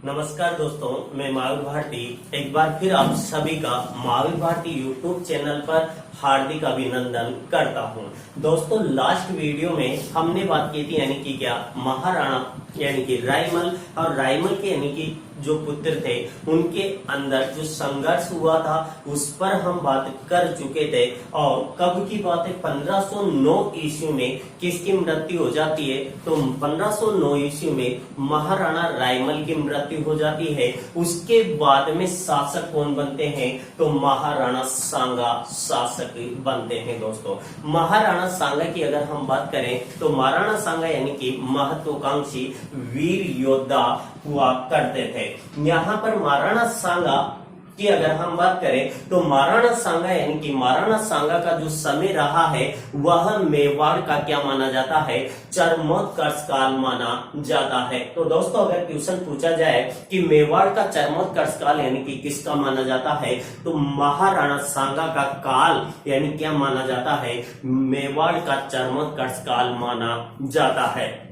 नमस्कार दोस्तों, मैं महावीर भारती एक बार फिर आप सभी का महावीर भारती यूट्यूब चैनल पर हार्दिक अभिनंदन करता हूं। दोस्तों, लास्ट वीडियो में हमने बात की थी यानी कि क्या महाराणा यानी कि रायमल और रायमल के यानी कि जो पुत्र थे उनके अंदर जो संघर्ष हुआ था उस पर हम बात कर चुके थे। और कब की बात है, 1509 ईस्वी में किसकी मृत्यु हो जाती है, तो 1509 ईस्वी में महाराणा रायमल की मृत्यु हो जाती है। उसके बाद में शासक कौन बनते हैं, तो महाराणा सांगा शासक बनते हैं। दोस्तों, महाराणा सांगा की अगर हम बात करें तो महाराणा सांगा यानी कि महत्वाकांक्षी वीर योद्धा हुआ करते थे। यहाँ पर महाराणा सांगा की अगर हम बात करें तो महाराणा सांगा यानी कि महाराणा सांगा का जो समय रहा है वह मेवाड़ का क्या माना जाता है, चरमोत्कर्ष काल माना जाता है। तो दोस्तों, अगर क्वेश्चन पूछा जाए कि मेवाड़ का चरमोत्कर्ष काल यानी कि किसका माना जाता है, तो महाराणा सांगा का काल यानी क्या माना जाता है, मेवाड़ का चरमोत्कर्ष काल माना जाता है।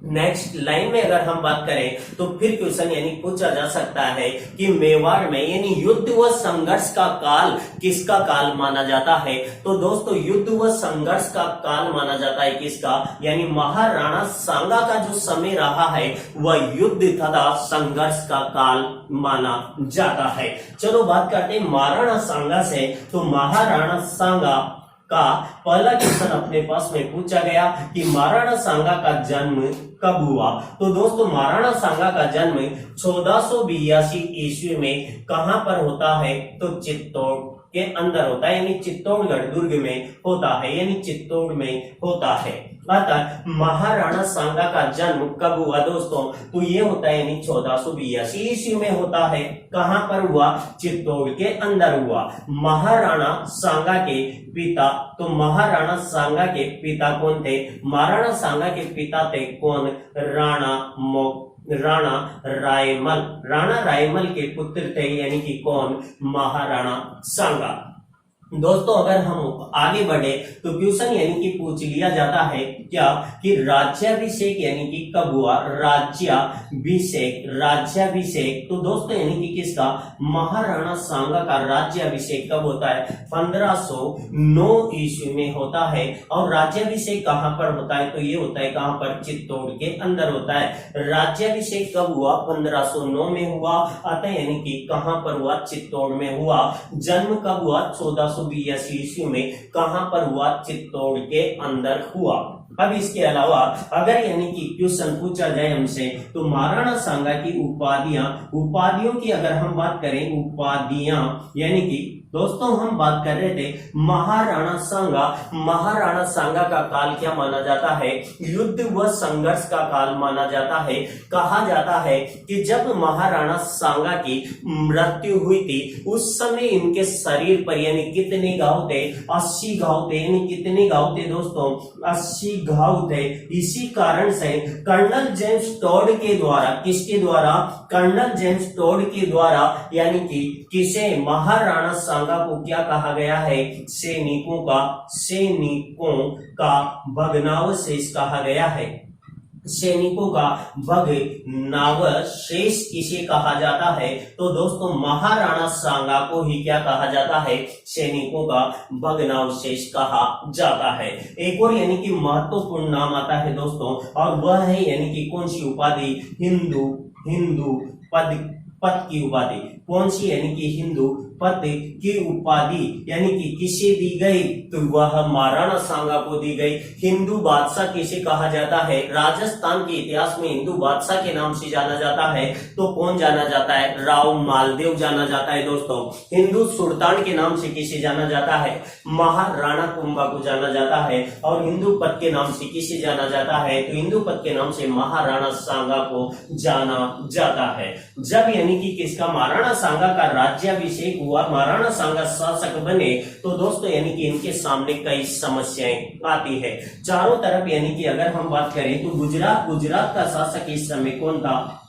नेक्स्ट लाइन में अगर हम बात करें तो फिर क्वेश्चन यानी पूछा जा सकता है कि मेवाड़ में यानी युद्ध व संघर्ष का काल किसका काल माना जाता है, तो दोस्तों युद्ध व संघर्ष का काल माना जाता है किसका, यानी महाराणा सांगा का जो समय रहा है वह युद्ध तथा संघर्ष का काल माना जाता है। चलो बात करते हैं महाराणा सांगा से। तो महाराणा सांगा का पहला क्वेश्चन अपने पास में पूछा गया कि महाराणा सांगा का जन्म कब हुआ, तो दोस्तों महाराणा सांगा का जन्म 1482 ईस्वी में कहां पर होता है, तो चित्तौड़ के अंदर होता है, यानी चित्तौड़गढ़ दुर्ग में होता है, यानी चित्तौड़ में होता है। अतः महाराणा सांगा का जन्म कब हुआ दोस्तों, तो ये होता है यानी 1482 ईस्वी में होता है। कहां पर हुआ, चित्तौड़ के अंदर हुआ। महाराणा सांगा के पिता, तो महाराणा सांगा के पिता कौन थे, महाराणा सांगा के पिता थे कौन, राणा रायमल। राणा रायमल के पुत्र थे यानी कि कौन, महाराणा सांगा। दोस्तों, अगर हम आगे बढ़े तो क्वेश्चन यानी कि पूछ लिया जाता है क्या कि राज्याभिषेक यानी कि कब हुआ, राज्याभिषेक तो दोस्तों यानी कि किसका, महाराणा सांगा का राज्याभिषेक कब होता है, 1509 ईस्वी में होता है। और राज्याभिषेक कहां पर होता है, तो ये होता है कहां पर, चित्तौड़ के अंदर होता है। राज्याभिषेक कब हुआ, 1509 में हुआ। अतः यानी कि कहां पर हुआ, चित्तौड़ में हुआ। जन्म कब हुआ, 1482 ईस्वी में। कहां पर हुआ, चित्तौड़ के अंदर हुआ। अब इसके अलावा अगर यानी कि क्वेश्चन पूछा जाए हमसे तो महाराणा सांगा की उपाधियों की अगर हम बात करें, उपाधियां यानी कि दोस्तों हम बात कर रहे थे महाराणा सांगा का काल क्या माना जाता है, युद्ध व संघर्ष का काल माना जाता है। कहा जाता है कि जब महाराणा सांगा की मृत्यु हुई थी उस समय इनके शरीर पर यानी कितने घाव थे, 80 घाव थे। यानी कितने घाव थे दोस्तों, 80 घाव थे। इसी कारण से कर्नल जेम्स टॉड के द्वारा, किसके द्वारा, कर्नल जेम्स टॉड के द्वारा यानी कि किसे, महाराणा सांगा को क्या कहा गया है, सैनिकों का भग्नावशेष कहा गया है। सैनिकों का भग्नावशेष किसे कहा जाता है, तो दोस्तों महाराणा सांगा को ही क्या कहा जाता है, सैनिकों का भग्नावशेष कहा जाता है। एक और यानी कि महत्वपूर्ण नाम आता है दोस्तों, और वह है यानी कि कौन सी उपाधि, हिंदू पद की उपाधि। कौन सी, यानी कि हिंदू पद की उपाधि यानी कि किसे दी गई, तो वह महाराणा सांगा को दी गई। हिंदू बादशाह किसे कहा जाता है, राजस्थान के इतिहास में हिंदू बादशाह के नाम से जाना जाता है, तो कौन जाना जाता है, राव मालदेव जाना जाता है। दोस्तों, हिंदू सुल्तान के नाम से किसे जाना जाता है, महाराणा कुंभा को जाना जाता है। और हिंदू पद के नाम से किसे जाना जाता है, तो हिंदू पद के नाम से महाराणा सांगा को जाना जाता है। जब यानी कि किसका, महाराणा सांगा का राज्याभिषेक हुआ, महाराणा सांगा शासक बने, तो दोस्तों यानी कि इनके सामने कई समस्याएं आती है चारों तरफ। यानी कि अगर हम बात करें तो गुजरात का शासक इस समय कौन था,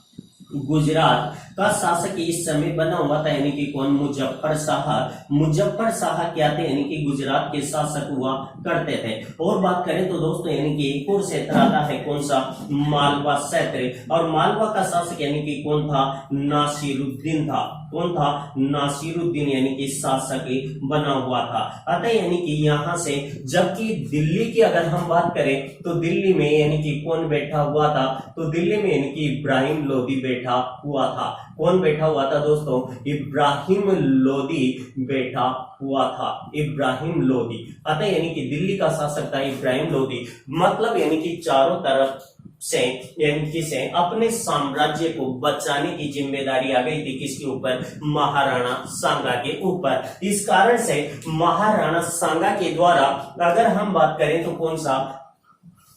गुजरात का शासक इस समय बना हुआ था, यानी कि कौन? मुजफ्फर शाह। मुजफ्फर शाह क्या थे? यानी कि गुजरात के शासक हुआ करते थे। और बात करें तो दोस्तों यानी कि एक और क्षेत्र आता है, कौन सा? मालवा क्षेत्र। और मालवा का शासक यानी कि कौन था? नासिरुद्दीन था। कौन था? नासिरुद्दीन यानी कि शासक बना हुआ था। अतः यानी कि यहाँ से, जबकि दिल्ली की अगर हम बात करें तो दिल्ली में यानी कि कौन बैठा हुआ था? तो दिल्ली में यानी कि इब्राहिम लोदी बैठा हुआ था। कौन बैठा हुआ था दोस्तों? इब्राहिम लोदी बैठा हुआ था। इब्राहिम लोदी। अतः यानी कि दिल्ली का शासक था इब्राहिम लोदी। मतलब यानी कि चारों तरफ से यानी कि से अपने साम्राज्य को बचाने की जिम्मेदारी आ गई थी किसके ऊपर? महाराणा सांगा के ऊपर। इस कारण से महाराणा सांगा के द्वारा अगर हम बात करें तो कौन सा?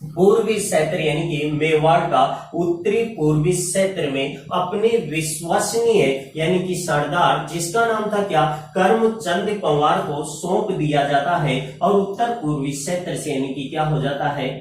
पूर्वी क्षेत्र यानी कि मेवाड़ का उत्तरी पूर्वी क्षेत्र में अपने विश्वसनीय यानी कि सरदार, जिसका नाम था क्या? करमचंद पवार को सौंप दिया जाता है और उत्तर पूर्वी क्षेत्र से यानी कि क्या हो जाता है?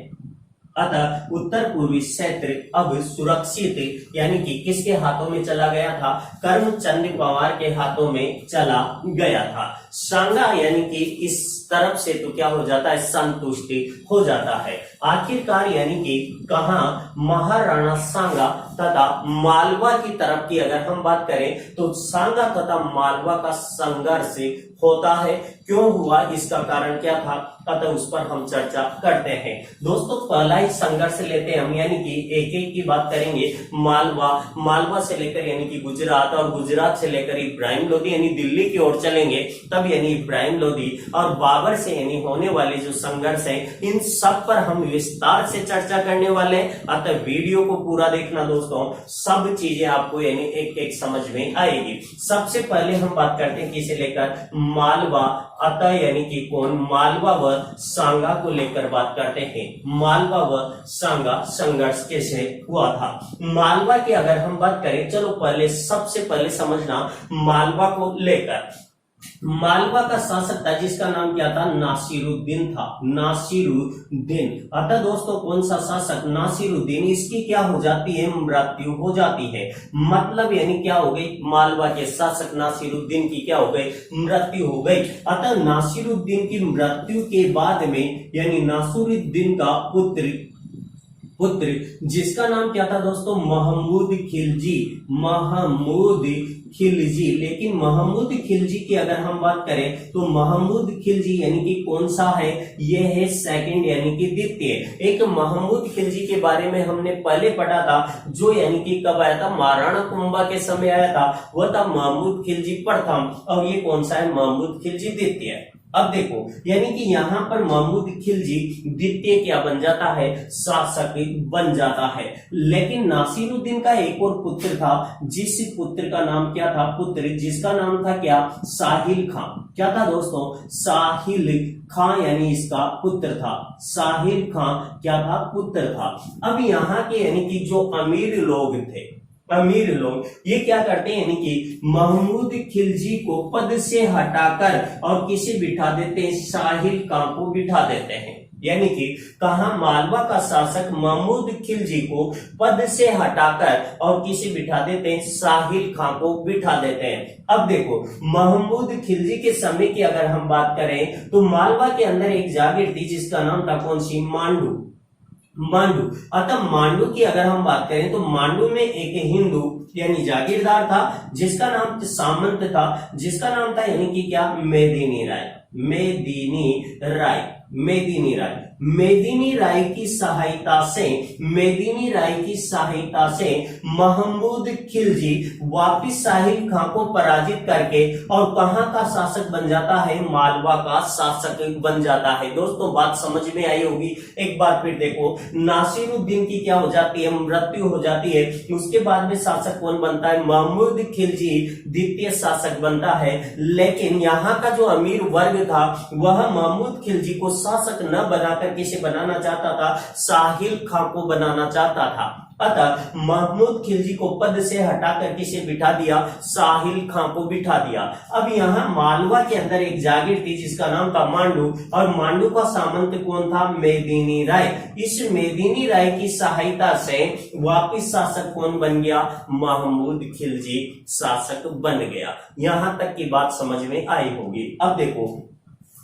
अतः उत्तर पूर्वी क्षेत्र अब सुरक्षित यानी कि किसके हाथों में चला गया था? करमचंद पवार के हाथों में चला गया था। सांगा यानी कि इस तरफ से तो क्या हो जाता है? संतुष्टि हो जाता है। आखिरकार यानी कि कहा? महाराणा सांगा तथा मालवा की तरफ की अगर हम बात करें तो सांगा तथा मालवा का संघर्ष होता है। क्यों हुआ? इसका कारण क्या था? अतः उस पर हम चर्चा करते हैं। दोस्तों पहला ही संघर्ष लेते हैं हम, यानी कि एक एक की बात करेंगे। मालवा से लेकर यानी कि गुजरात, और गुजरात से लेकर इब्राहिम लोदी यानी दिल्ली की ओर चलेंगे, तब यानी इब्राहिम लोदी और बाबर से यानी होने वाले जो संघर्ष है, इन सब पर हम विस्तार से चर्चा करने वाले हैं। अतः वीडियो को पूरा देखना दोस्तों, सब चीजें आपको यानी एक एक समझ में आएगी। सबसे पहले हम बात करते हैं किसे लेकर? मालवा। अतः यानी कि कौन? मालवा व सांगा को लेकर बात करते हैं। मालवा व सांगा संघर्ष कैसे हुआ था? मालवा की अगर हम बात करें, चलो पहले सबसे पहले समझना मालवा को लेकर। मालवा का शासक था जिसका नाम क्या था? नासिरुद्दीन था। नासिरुद्दीन। अतः दोस्तों कौन सा शासक? नासिरुद्दीन। इसकी क्या हो जाती है? मृत्यु हो जाती है। मतलब यानी क्या हो गई? मालवा के शासक नासिरुद्दीन की क्या हो गई? मृत्यु हो गई। अतः नासिरुद्दीन की मृत्यु के बाद में यानी नासिरुद्दीन का पुत्र जिसका नाम क्या था दोस्तों? महमूद खिलजी। महमूद खिलजी। लेकिन महमूद खिलजी की अगर हम बात करें तो महमूद खिलजी यानी कि कौन सा है? यह है सेकंड यानी कि द्वितीय। एक महमूद खिलजी के बारे में हमने पहले पढ़ा था, जो यानी कि कब आया था? महाराणा कुंभा के समय आया था। वह था महमूद खिलजी प्रथम, और ये कौन सा है? महमूद खिलजी द्वितीय। अब देखो यानी कि यहाँ पर महमूद खिलजी द्वितीय क्या बन जाता है? शासक बन जाता है। लेकिन नासिरुद्दीन का एक और पुत्र था, जिस पुत्र का नाम क्या था? पुत्र जिसका नाम था क्या? साहिल खां। क्या था दोस्तों? साहिल खां यानी इसका पुत्र था। साहिल खां क्या था? पुत्र था। अब यहाँ के यानी कि जो अमीर लोग थे, अमीर लोग ये क्या करते हैं? यानी कि महमूद खिलजी को पद से हटाकर और किसे बिठा देते हैं? साहिल खां को बिठा देते हैं। यानी कि कहा? मालवा का शासक महमूद खिलजी को पद से हटाकर और किसे बिठा देते हैं? साहिल खां को बिठा देते हैं। अब देखो महमूद खिलजी के समय की अगर हम बात करें तो मालवा के अंदर एक जागीर थी जिसका नाम था कौन सी? मांडू। मांडू। अतः मांडू की अगर हम बात करें तो मांडू में एक हिंदू यानी जागीरदार था जिसका नाम सामंत था, जिसका नाम था यानी कि क्या? मेदिनी राय। मेदिनी राय। मेदिनी राय। मेदिनी राय की सहायता से महमूद खिलजी वापिस साहिल खां को पराजित करके और कहां का शासक बन जाता है? मालवा का शासक बन जाता है। दोस्तों बात समझ में आई होगी। एक बार फिर देखो, नासिरुद्दीन की क्या हो जाती है? मृत्यु हो जाती है। उसके बाद में शासक कौन बनता है? महमूद खिलजी द्वितीय शासक बनता है। लेकिन यहाँ का जो अमीर वर्ग था वह महमूद खिलजी को शासक न बनाकर किसे बनाना चाहता था? साहिल खां को बनाना चाहता था। अतः महमूद खिलजी को पद से हटाकर किसे बिठा दिया, साहिल खां को बिठा दिया। अब यहाँ मालवा के अंदर एक जागीर थी जिसका नाम था मांडू, और मांडू का सामंत कौन था, मेदिनी राय। इस मेदिनी राय की सहायता से वापिस शासक कौन बन गया, महमूद खिलजी शासक बन गया। यहां तक की बात समझ में आई होगी। अब देखो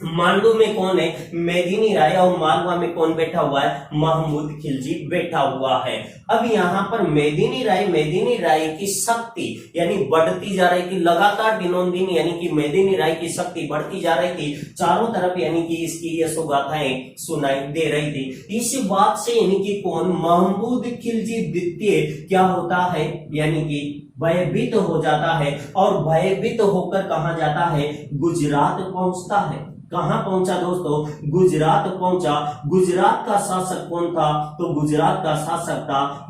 मांडू में कौन है, मेदिनी राय, और मालवा में कौन बैठा हुआ है, महमूद खिलजी बैठा हुआ है। अब यहाँ पर मेदिनी राय की शक्ति यानी बढ़ती जा रही थी लगातार, दिनों दिन यानी कि मेदिनी राय की शक्ति बढ़ती जा रही थी चारों तरफ, यानी कि इसकी यशोगाथाएं सुनाई दे रही थी। इस बात से यानी कि कौन, महमूद खिलजी द्वितीय क्या होता है, यानी कि भयभीत हो जाता है, और भयभीत होकर कहां जाता है, गुजरात पहुंचता है। कहां पहुंचा दोस्तों, गुजरात पहुंचा। गुजरात का शासक कौन था, तो गुजरात का शासक था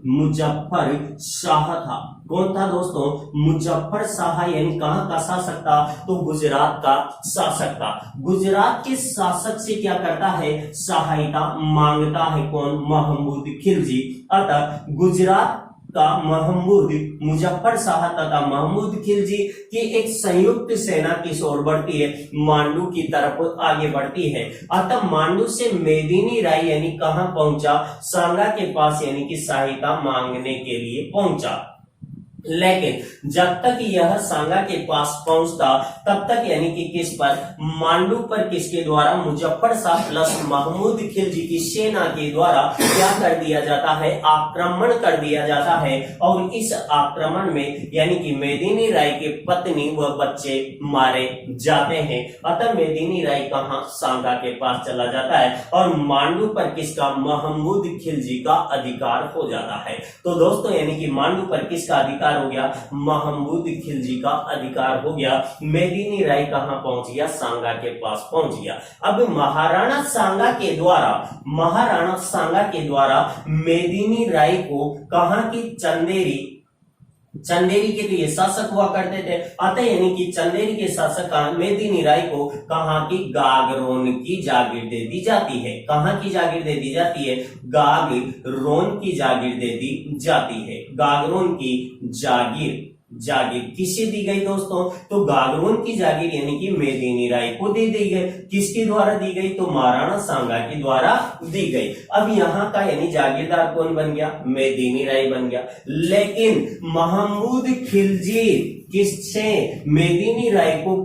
मुजफ्फर शाह था। कौन था दोस्तों, मुजफ्फर शाह, यानी कहां का शासक था, तो गुजरात का शासक था। गुजरात के शासक से क्या करता है, सहायता मांगता है कौन, महमूद खिलजी। अतः गुजरात का महमूद, मुजफ्फर शाह तथा महमूद खिलजी की एक संयुक्त सेना किस ओर बढ़ती है, मांडू की तरफ आगे बढ़ती है। अतः मांडू से मेदिनी राय यानी कहां पहुंचा, सांगा के पास, यानी कि सहायता मांगने के लिए पहुंचा। लेकिन जब तक यह सांगा के पास पहुंचता तब तक यानी कि किस पर, मांडू पर, किसके द्वारा, मुजफ्फर शाह प्लस महमूद खिलजी की सेना के द्वारा क्या कर दिया जाता है, आक्रमण कर दिया जाता है। और इस आक्रमण में यानी कि मेदिनी राय के पत्नी व बच्चे मारे जाते हैं। अतः मेदिनी राय कहां, सांगा के पास चला जाता है, और मांडू पर किसका, महमूद खिलजी का अधिकार हो जाता है। तो दोस्तों यानी कि मांडू पर किसका अधिकार हो गया, महमूद खिलजी का अधिकार हो गया। मेदिनी राय कहां पहुंच गया, सांगा के पास पहुंच गया। अब महाराणा सांगा के द्वारा मेदिनी राय को कहां की, चंदेरी के लिए शासक हुआ करते थे। अतः यानी कि चंदेरी के शासक मेदिनी राय को कहां की, गागरोन की जागीर दे दी जाती है। कहां की जागीर दे दी जाती है, गागरोन की जागीर दे दी जाती है। गागरोन की जागीर किसे दी गई दोस्तों, तो गागरोन की जागीर यानी कि मेदिनी राय को दे दी गई। किसके द्वारा दी गई, तो महाराणा सांगा के द्वारा दी गई। अब यहाँ का यानी जागीरदार कौन बन गया, मेदिनी राय बन गया। लेकिन महमूद खिलजी किससे, मेदिनी राय को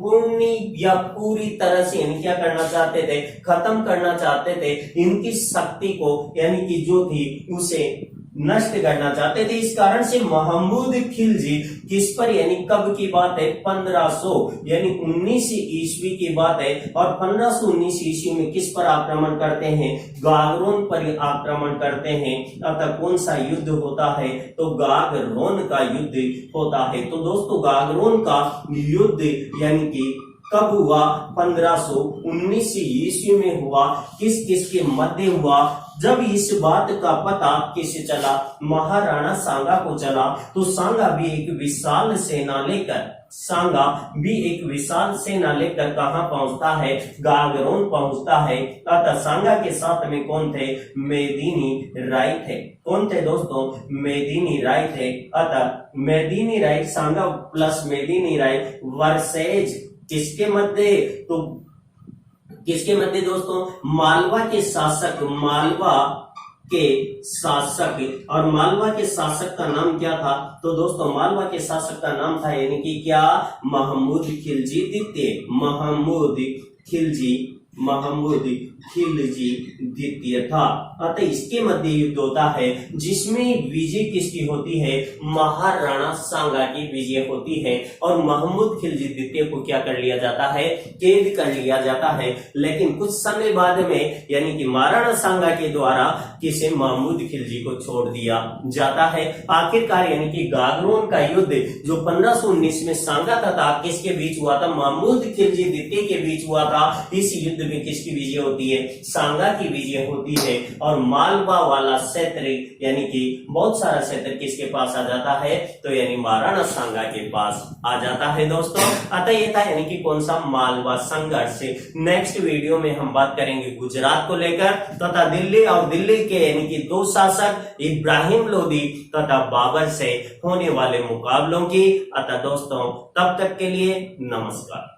पूरी तरह से यानी क्या करना चाहते थे, खत्म करना चाहते थे। इनकी शक्ति को यानी कि जो थी उसे नष्ट करना चाहते थे। इस कारण से महमूद खिलजी किस पर, यानी कब की बात है, 1500 यानी 19 ईस्वी की बात है। और 1519 ईस्वी में किस पर आक्रमण करते हैं, गागरोन पर आक्रमण करते हैं। अतः कौन सा युद्ध होता है, तो गागरोन का युद्ध होता है। तो दोस्तों गागरोन का युद्ध यानी कि कब हुआ, 1519 ईस्वी में हुआ। किस किस के मध्य हुआ, जब इस बात का पता किसे चला, महाराणा सांगा को चला, तो सांगा भी एक विशाल सेना लेकर कहां पहुंचता है, गागरोन पहुंचता है। अतः सांगा के साथ में कौन थे, मेदिनी राय थे। कौन थे दोस्तों, मेदिनी राय थे। अतः मेदिनी राय, सांगा प्लस मेदिनी राय वर्सेज किसके मध्य, तो किसके मध्य दोस्तों, मालवा के शासक, और मालवा के शासक का नाम क्या था, तो दोस्तों मालवा के शासक का नाम था यानी कि क्या, महमूद खिलजी द्वितीय। महमूद खिलजी द्वितीय था। अतः इसके मध्य युद्ध होता है जिसमें विजय किसकी होती है, महाराणा सांगा की विजय होती है। और महमूद खिलजी द्वितीय को क्या कर लिया जाता है, कैद कर लिया जाता है। लेकिन कुछ समय बाद में यानी कि महाराणा सांगा के द्वारा किसे, महमूद खिलजी को छोड़ दिया जाता है। आखिरकार यानी कि गागरोन का युद्ध जो 1519 में सांगा तथा किसके बीच हुआ था, महमूद खिलजी द्वितीय के बीच हुआ था। इस युद्ध में किसकी विजय होती होती है, सांगा की विजय होती है और मालवा वाला क्षेत्र यानी कि बहुत सारा क्षेत्र किसके पास आ जाता है, तो यानी महाराणा सांगा के पास आ जाता है दोस्तों। अतः ये था यानी कि कौन सा, मालवा संघर्ष। नेक्स्ट वीडियो में हम बात करेंगे गुजरात को लेकर तथा दिल्ली और दिल्ली के यानी कि दो शासक इब्राहिम लोदी तथा बाबर से होने वाले मुकाबलों की। अतः दोस्तों तब तक के लिए नमस्कार।